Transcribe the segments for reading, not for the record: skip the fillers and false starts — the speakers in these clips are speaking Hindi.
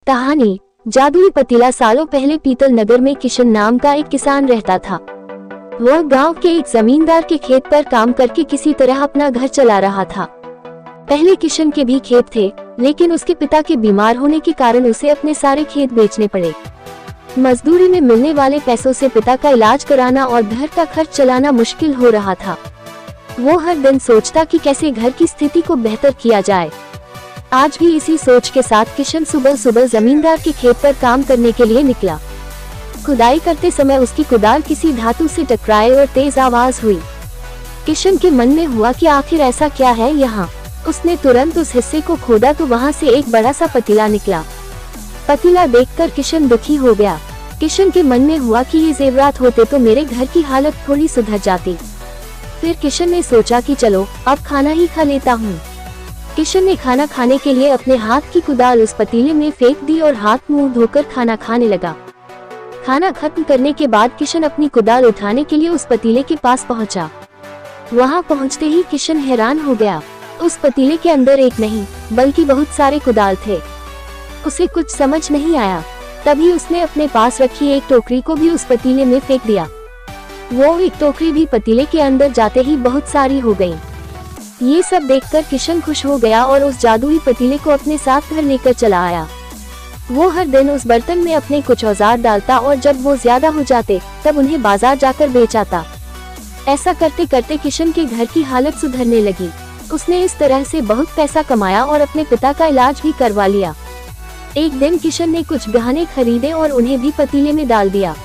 कहानी। जादुई पतीला। सालों पहले पीतल नगर में किशन नाम का एक किसान रहता था। वह गांव के एक जमींदार के खेत पर काम करके किसी तरह अपना घर चला रहा था। पहले किशन के भी खेत थे, लेकिन उसके पिता के बीमार होने के कारण उसे अपने सारे खेत बेचने पड़े। मजदूरी में मिलने वाले पैसों से पिता का इलाज कराना और घर का खर्च चलाना मुश्किल हो रहा था। वो हर दिन सोचता कि कैसे घर की स्थिति को बेहतर किया जाए। आज भी इसी सोच के साथ किशन सुबह सुबह जमींदार के खेत पर काम करने के लिए निकला। खुदाई करते समय उसकी कुदाल किसी धातु से टकराई और तेज आवाज हुई। किशन के मन में हुआ कि आखिर ऐसा क्या है यहाँ। उसने तुरंत उस हिस्से को खोदा तो वहाँ से एक बड़ा सा पतीला निकला। पतीला देखकर किशन दुखी हो गया। किशन के मन में हुआ कि ये जेवरात होते तो मेरे घर की हालत थोड़ी सुधर जाती। फिर किशन ने सोचा कि चलो अब खाना ही खा लेता हूँ। किशन ने खाना खाने के लिए अपने हाथ की कुदाल उस पतीले में फेंक दी और हाथ मुंह धोकर खाना खाने लगा। खाना खत्म करने के बाद किशन अपनी कुदाल उठाने के लिए उस पतीले के पास पहुंचा। वहां पहुंचते ही किशन हैरान हो गया। उस पतीले के अंदर एक नहीं बल्कि बहुत सारे कुदाल थे। उसे कुछ समझ नहीं आया। तभी उसने अपने पास रखी एक टोकरी को भी उस पतीले में फेंक दिया। वो एक टोकरी भी पतीले के अंदर जाते ही बहुत सारी हो गई। ये सब देखकर किशन खुश हो गया और उस जादुई पतीले को अपने साथ घर लेकर चला आया। वो हर दिन उस बर्तन में अपने कुछ औजार डालता और जब वो ज्यादा हो जाते तब उन्हें बाजार जाकर बेच आता। ऐसा करते करते किशन के घर की हालत सुधरने लगी। उसने इस तरह से बहुत पैसा कमाया और अपने पिता का इलाज भी करवा लिया। एक दिन किशन ने कुछ गहने खरीदे और उन्हें भी पतीले में डाल दिया।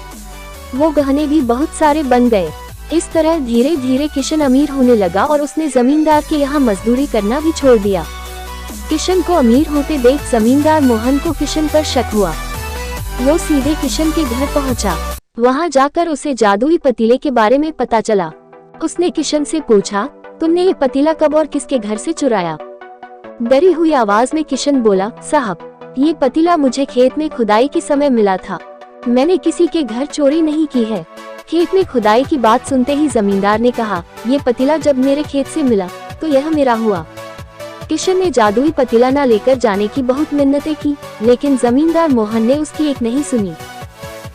वो गहने भी बहुत सारे बन गए। इस तरह धीरे धीरे किशन अमीर होने लगा और उसने जमींदार के यहाँ मजदूरी करना भी छोड़ दिया। किशन को अमीर होते देख जमींदार मोहन को किशन पर शक हुआ। वो सीधे किशन के घर पहुँचा। वहाँ जाकर उसे जादुई पतीले के बारे में पता चला। उसने किशन से पूछा, तुमने ये पतीला कब और किसके घर से चुराया? डरी हुई आवाज में किशन बोला, साहब ये पतीला मुझे खेत में खुदाई के समय मिला था। मैंने किसी के घर चोरी नहीं की है। खेत में खुदाई की बात सुनते ही जमींदार ने कहा, ये पतीला जब मेरे खेत से मिला तो यह मेरा हुआ। किशन ने जादुई पतीला न लेकर जाने की बहुत मिन्नतें की, लेकिन जमींदार मोहन ने उसकी एक नहीं सुनी।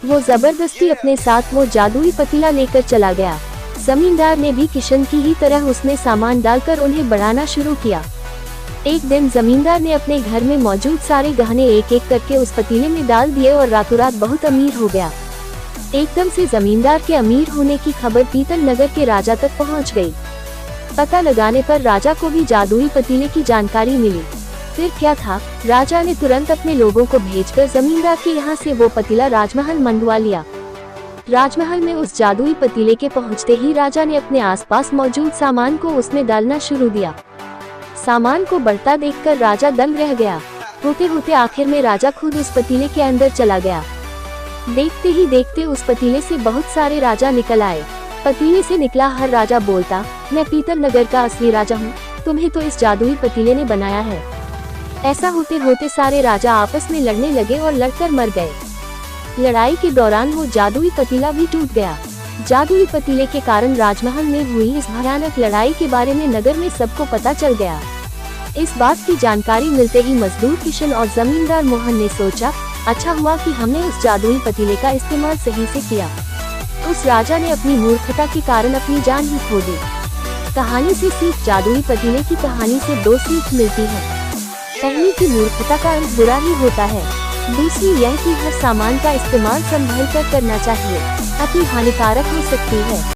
वो जबरदस्ती अपने साथ वो जादुई पतीला लेकर चला गया। जमींदार ने भी किशन की ही तरह उसमें सामान डालकर उन्हें बढ़ाना शुरू किया। एक दिन जमींदार ने अपने घर में मौजूद सारे गहने एक एक करके उस पतीले में डाल दिए और रातों रात बहुत अमीर हो गया। एकदम से जमींदार के अमीर होने की खबर पीतल नगर के राजा तक पहुंच गई। पता लगाने पर राजा को भी जादुई पतीले की जानकारी मिली। फिर क्या था, राजा ने तुरंत अपने लोगों को भेजकर जमींदार के यहाँ से वो पतीला राजमहल मंगवा लिया। राजमहल में उस जादुई पतीले के पहुँचते ही राजा ने अपने आसपास मौजूद सामान को उसमें डालना शुरू दिया। सामान को बढ़ता देखकर राजा दंग रह गया। होते होते आखिर में राजा खुद उस पतीले के अंदर चला गया। देखते ही देखते उस पतीले से बहुत सारे राजा निकल आए। पतीले से निकला हर राजा बोलता, मैं पीतल नगर का असली राजा हूँ, तुम्हें तो इस जादुई पतीले ने बनाया है। ऐसा होते होते सारे राजा आपस में लड़ने लगे और लड़कर मर गए। लड़ाई के दौरान वो जादुई पतीला भी टूट गया। जादुई पतीले के कारण राजमहल में हुई इस भयानक लड़ाई के बारे में नगर में सबको पता चल गया। इस बात की जानकारी मिलते ही मजदूर किशन और जमींदार मोहन ने सोचा, अच्छा हुआ कि हमने उस जादुई पतीले का इस्तेमाल सही से किया। उस राजा ने अपनी मूर्खता के कारण अपनी जान ही खो दी। कहानी से सीख। जादुई पतीले की कहानी से दो सीख मिलती है। पहली कि मूर्खता का अंत बुरा ही होता है। दूसरी यह कि हर सामान का इस्तेमाल संभल कर करना चाहिए, अति हानिकारक हो सकती है।